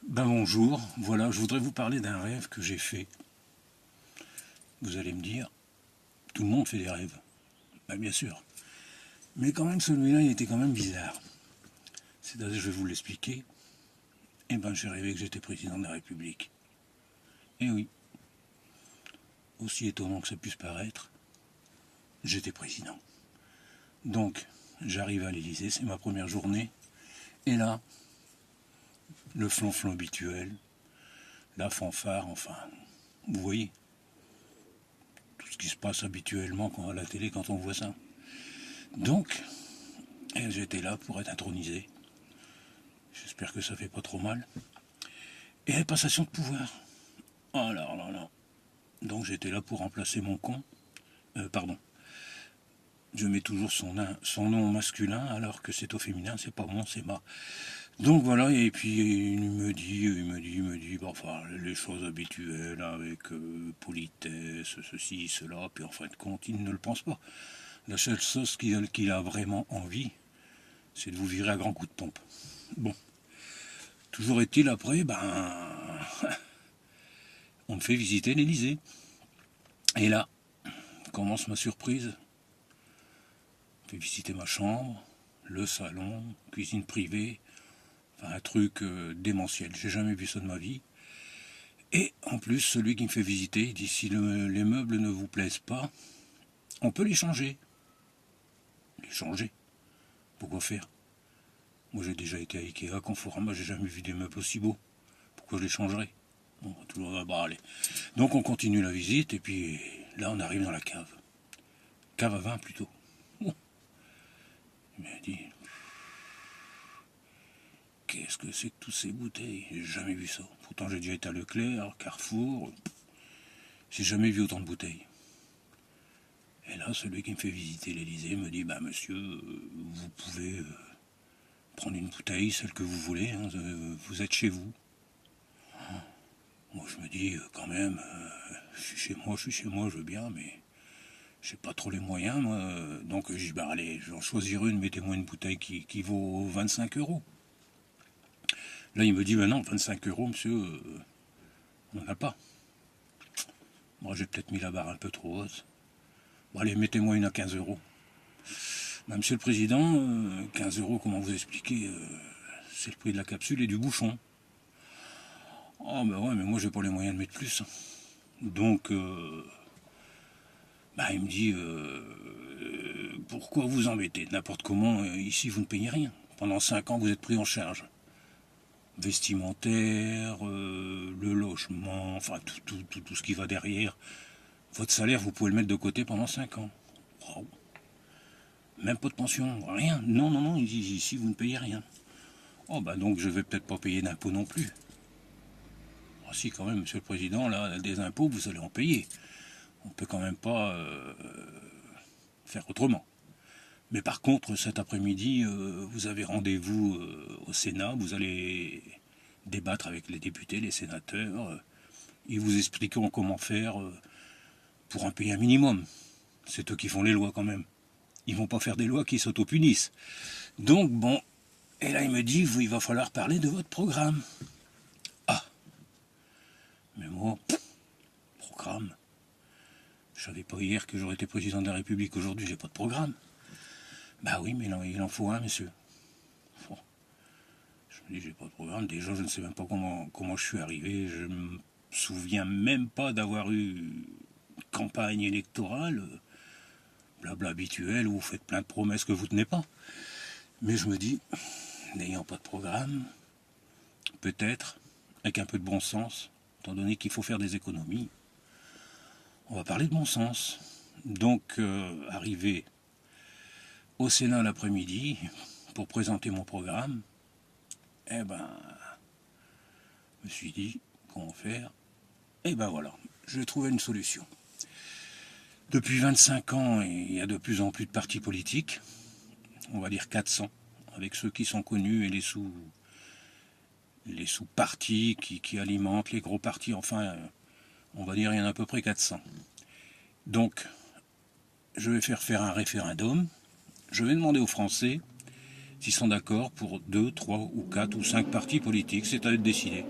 Ben bonjour, voilà, je voudrais vous parler d'un rêve que j'ai fait. Vous allez me dire, tout le monde fait des rêves. Ben bien sûr. Mais quand même, celui-là, il était quand même bizarre. C'est-à-dire, je vais vous l'expliquer. Eh ben, j'ai rêvé que j'étais président de la République. Eh oui, aussi étonnant que ça puisse paraître, j'étais président. Donc, j'arrive à l'Élysée, c'est ma première journée. Et là, le flonflon habituel, la fanfare, enfin, vous voyez, tout ce qui se passe habituellement à la télé quand on voit ça. Donc, j'étais là pour être intronisé. J'espère que ça fait pas trop mal. Et la passation de pouvoir. Oh là là là. Donc j'étais là pour remplacer mon con. Pardon. Je mets toujours son nom masculin alors que c'est au féminin, c'est pas mon, c'est ma. Donc voilà, et puis il me dit, bah, enfin, les choses habituelles avec politesse, ceci, cela, puis en fin de compte, il ne le pense pas. La seule chose qu'il a vraiment envie, c'est de vous virer à grands coups de pompe. Bon. Toujours est-il après, on me fait visiter l'Élysée. Et là, commence ma surprise. On me fait visiter ma chambre, le salon, cuisine privée, enfin un truc démentiel. J'ai jamais vu ça de ma vie. Et en plus, celui qui me fait visiter, il dit si les meubles ne vous plaisent pas, on peut les changer. Les changer? Pourquoi faire? Moi j'ai déjà été à Ikea, Conforama, j'ai jamais vu des meubles aussi beaux. Pourquoi je les changerais? Bon, toujours, bah, allez. Donc on continue la visite et puis là on arrive dans la cave. Cave à vin plutôt. Oh. Il m'a dit, qu'est-ce que c'est que toutes ces bouteilles? J'ai jamais vu ça. Pourtant j'ai déjà été à Leclerc, Carrefour. J'ai jamais vu autant de bouteilles. Et là, celui qui me fait visiter l'Elysée me dit, bah monsieur, vous pouvez prendre une bouteille, celle que vous voulez, hein, vous êtes chez vous. Moi je me dis, quand même, je suis chez moi, je veux bien, mais j'ai pas trop les moyens, moi. Donc je dis, bah allez, je vais en choisir une, mettez-moi une bouteille qui vaut 25 euros. Là, il me dit, ben non, 25 euros, monsieur, on n'en a pas. Moi, j'ai peut-être mis la barre un peu trop haute. Bon, allez, mettez-moi une à 15 euros. Ben, monsieur le Président, 15 euros, comment vous expliquer c'est le prix de la capsule et du bouchon. Oh, ben ouais, mais moi, j'ai pas les moyens de mettre plus. Donc, il me dit, pourquoi vous embêter? N'importe comment, ici, vous ne payez rien. Pendant 5 ans, vous êtes pris en charge. Vestimentaire, le logement, enfin tout ce qui va derrière. Votre salaire, vous pouvez le mettre de côté pendant 5 ans. Oh. Même pas de pension, rien. Non, non, non, ici vous ne payez rien. Oh bah donc je vais peut-être pas payer d'impôts non plus. Ah si quand même, monsieur le président, là, des impôts, vous allez en payer. On peut quand même pas faire autrement. Mais par contre, cet après-midi, vous avez rendez-vous au Sénat, vous allez débattre avec les députés, les sénateurs. Ils vous expliqueront comment faire pour un pays un minimum. C'est eux qui font les lois quand même. Ils vont pas faire des lois qui s'auto-punissent. Donc bon, et là il me dit, il va falloir parler de votre programme. Ah, mais moi, programme. Je savais pas hier que j'aurais été président de la République. Aujourd'hui, j'ai pas de programme. Bah oui, mais il en faut un, monsieur. Bon. Je me dis, j'ai pas de programme. Déjà, je ne sais même pas comment je suis arrivé. Je me souviens même pas d'avoir eu campagne électorale. Blabla habituel, où vous faites plein de promesses que vous tenez pas. Mais je me dis, n'ayant pas de programme, peut-être, avec un peu de bon sens, étant donné qu'il faut faire des économies, on va parler de bon sens. Donc, arrivé au Sénat l'après-midi pour présenter mon programme, je me suis dit, comment faire? Voilà, je vais trouver une solution. Depuis 25 ans, il y a de plus en plus de partis politiques, on va dire 400, avec ceux qui sont connus et les sous-partis qui alimentent les gros partis, enfin, on va dire il y en a à peu près 400. Donc, je vais faire un référendum, je vais demander aux Français s'ils sont d'accord pour 2, 3 ou 4 ou 5 partis politiques, c'est à eux de décider.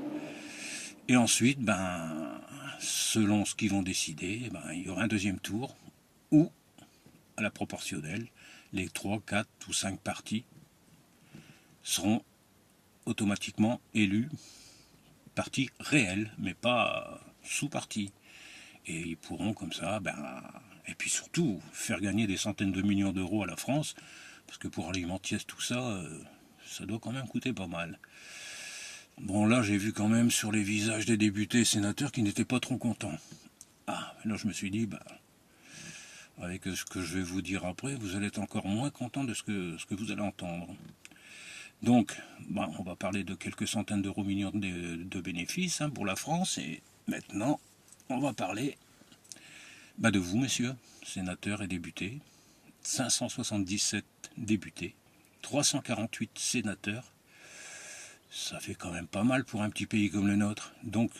Et ensuite, selon ce qu'ils vont décider, il y aura un deuxième tour où, à la proportionnelle, les 3, 4 ou 5 partis seront automatiquement élus partis réels, mais pas sous-partis. Et ils pourront comme ça, et puis surtout, faire gagner des centaines de millions d'euros à la France, parce que pour alimenter tout ça, ça doit quand même coûter pas mal. Bon, là, j'ai vu quand même sur les visages des députés et sénateurs qui n'étaient pas trop contents. Ah, là, je me suis dit, avec ce que je vais vous dire après, vous allez être encore moins content de ce que vous allez entendre. Donc, on va parler de quelques centaines d'euros millions de bénéfices pour la France. Et maintenant, on va parler de vous, messieurs, sénateurs et députés. 577 députés, 348 sénateurs. Ça fait quand même pas mal pour un petit pays comme le nôtre. Donc,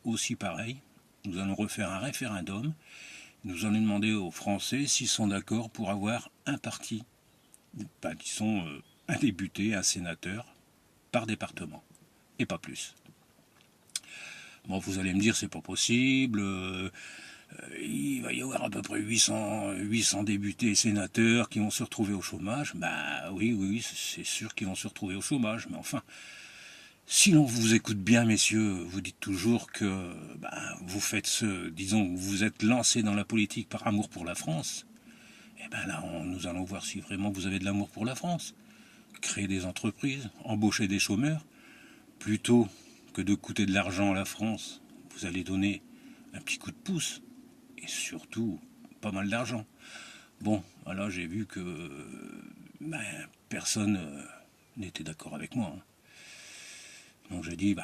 aussi pareil, nous allons refaire un référendum. Nous allons demander aux Français s'ils sont d'accord pour avoir un parti, disons un député, un sénateur, par département, et pas plus. Bon, vous allez me dire, c'est pas possible, il va y avoir à peu près 800 députés et sénateurs qui vont se retrouver au chômage. Oui, c'est sûr qu'ils vont se retrouver au chômage, mais enfin, si l'on vous écoute bien, messieurs, vous dites toujours que vous faites vous êtes lancés dans la politique par amour pour la France. Et là, nous allons voir si vraiment vous avez de l'amour pour la France. Créer des entreprises, embaucher des chômeurs, plutôt que de coûter de l'argent à la France, vous allez donner un petit coup de pouce, et surtout pas mal d'argent. Bon, là j'ai vu que personne n'était d'accord avec moi. Donc j'ai dit,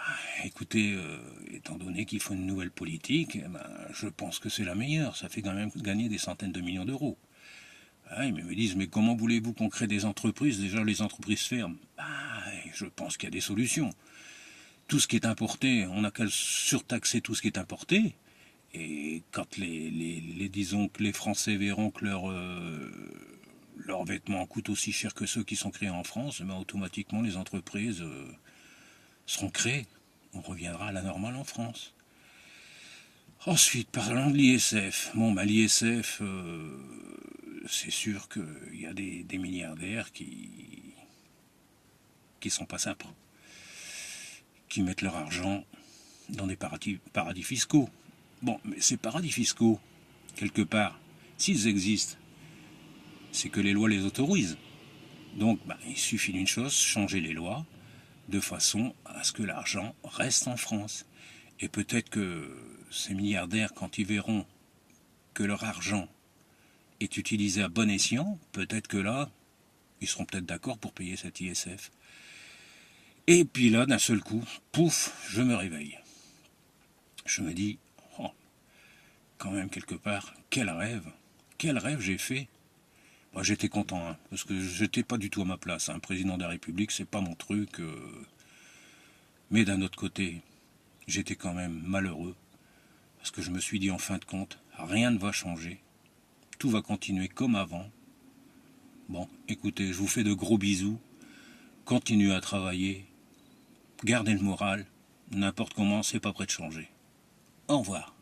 écoutez, étant donné qu'il faut une nouvelle politique, je pense que c'est la meilleure, ça fait quand même gagner des centaines de millions d'euros. Ils me disent, mais comment voulez-vous qu'on crée des entreprises? Déjà, les entreprises ferment. Je pense qu'il y a des solutions. Tout ce qui est importé, on n'a qu'à surtaxer tout ce qui est importé. Et quand disons que les Français verront que leurs vêtements coûtent aussi cher que ceux qui sont créés en France, automatiquement les entreprises seront créées. On reviendra à la normale en France. Ensuite, parlons de l'ISF. L'ISF, c'est sûr qu'il y a des milliardaires qui sont pas sympas, qui mettent leur argent dans des paradis fiscaux. Bon, mais ces paradis fiscaux, quelque part, s'ils existent, c'est que les lois les autorisent. Donc, il suffit d'une chose, changer les lois, de façon à ce que l'argent reste en France. Et peut-être que ces milliardaires, quand ils verront que leur argent est utilisé à bon escient, peut-être que là, ils seront peut-être d'accord pour payer cet ISF. Et puis là, d'un seul coup, pouf, je me réveille. Je me dis, quand même quelque part, quel rêve j'ai fait. J'étais content, parce que j'étais pas du tout à ma place. Un président de la République, c'est pas mon truc. Mais d'un autre côté, j'étais quand même malheureux, parce que je me suis dit, en fin de compte, rien ne va changer. Tout va continuer comme avant. Bon, écoutez, je vous fais de gros bisous. Continuez à travailler. Gardez le moral. N'importe comment, c'est pas prêt de changer. Au revoir.